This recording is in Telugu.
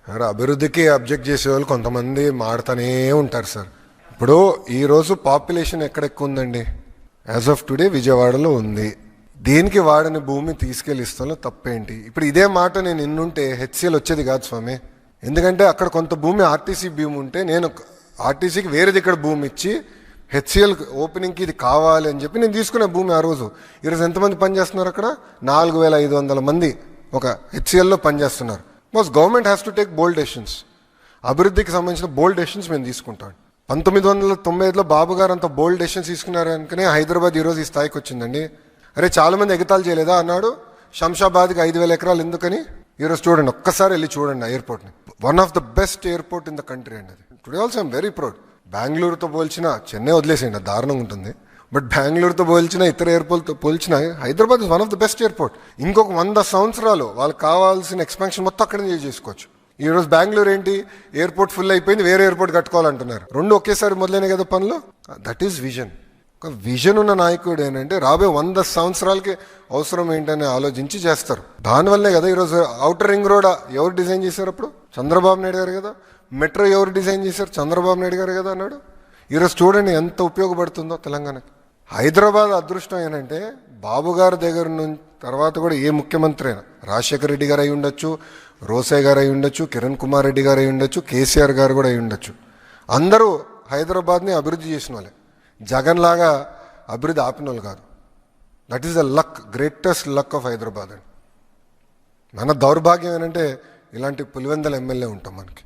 సార్ అభివృద్ధికి అబ్జెక్ట్ చేసే వాళ్ళు కొంతమంది మాడుతూనే ఉంటారు సార్. ఇప్పుడు ఈరోజు పాపులేషన్ ఎక్కడ ఎక్కువ ఉందండి? యాజ్ ఆఫ్ టుడే విజయవాడలో ఉంది. దేనికి వాడని భూమి తీసుకెళ్ళి ఇస్తాలో తప్పేంటి? ఇప్పుడు ఇదే మాట నేను ఇన్నుంటే హెచ్సిఎల్ వచ్చేది కాదు స్వామి. ఎందుకంటే అక్కడ కొంత భూమి ఆర్టీసీ భూమి ఉంటే నేను ఆర్టీసీకి వేరేది ఇక్కడ భూమి ఇచ్చి హెచ్సిఎల్ ఓపెనింగ్కి ఇది కావాలి అని చెప్పి నేను తీసుకునే భూమి ఆ రోజు. ఈరోజు ఎంతమంది పనిచేస్తున్నారు అక్కడ? 4500 మంది ఒక హెచ్సిఎల్లో పనిచేస్తున్నారు. Because government has to take bold decisions. అభివృద్ధికి సంబంధించిన బోల్డ్ డెసిషన్స్ మేము తీసుకుంటాం. 1995లో బాబు గారు అంత బోల్డ్ డెసిషన్స్ తీసుకున్నారు అనుకునే హైదరాబాద్ ఈరోజు ఈ స్థాయికి వచ్చిందండి. అరే చాలా మంది ఎగతాలు చేయలేదా అన్నాడు. శంషాబాద్కి 5000 ఎకరాలు ఎందుకని? ఈరోజు చూడండి, ఒక్కసారి వెళ్ళి చూడండి ఆ ఎయిర్పోర్ట్ని. One of the best airport in the country అండి అది. Today also I'm very proud. బెంగళూరుతో పోల్చిన చెన్నై వదిలేసేయండి, దారుణంగా ఉంటుంది. బట్ బెంగళూరుతో పోల్చిన ఇతర ఎయిర్పోర్ట్తో పోల్చిన Hyderabad is one of the best airport. ఇంకొక 100 సంవత్సరాలు వాళ్ళకి కావాల్సిన ఎక్స్పాన్షన్ మొత్తం అక్కడే చేసుకోవచ్చు. ఈ రోజు బెంగళూరు ఏంటి, ఎయిర్పోర్ట్ ఫుల్ అయిపోయింది, వేరే ఎయిర్పోర్ట్ కట్టుకోవాలంటున్నారు. రెండు ఒకేసారి మొదలైన కదా పనులు. That is vision. ఒక విజన్ ఉన్న నాయకుడు ఏంటంటే రాబోయే 100 సంవత్సరాలకి అవసరం ఏంటని ఆలోచించి చేస్తారు. దానివల్లే కదా ఈరోజు ఔటర్ రింగ్ రోడ్ ఎవరు డిజైన్ చేశారు? అప్పుడు చంద్రబాబు నాయుడు గారు కదా. మెట్రో ఎవరు డిజైన్ చేశారు? చంద్రబాబు నాయుడు గారు కదా అన్నాడు. ఈరోజు చూడండి ఎంత ఉపయోగపడుతుందో తెలంగాణకి. హైదరాబాద్ అదృష్టం ఏంటంటే బాబు గారి దగ్గర నుంచి తర్వాత కూడా ఏ ముఖ్యమంత్రి అయినా, రాజశేఖర రెడ్డి గారు అయి ఉండొచ్చు, రోసయ్య గారు అయి ఉండొచ్చు, కిరణ్ కుమార్ రెడ్డి గారు అయి ఉండొచ్చు, కేసీఆర్ గారు కూడా అయి ఉండొచ్చు. అందరూ హైదరాబాద్ని అభివృద్ధి చేసిన వాళ్ళే. జగన్ లాగా అభివృద్ధి ఆపిన వాళ్ళు కాదు. That is the luck, greatest luck of Hyderabad అండి. మన దౌర్భాగ్యం ఏంటంటే ఇలాంటి పులివెందల ఎమ్మెల్యే ఉంటాం మనకి.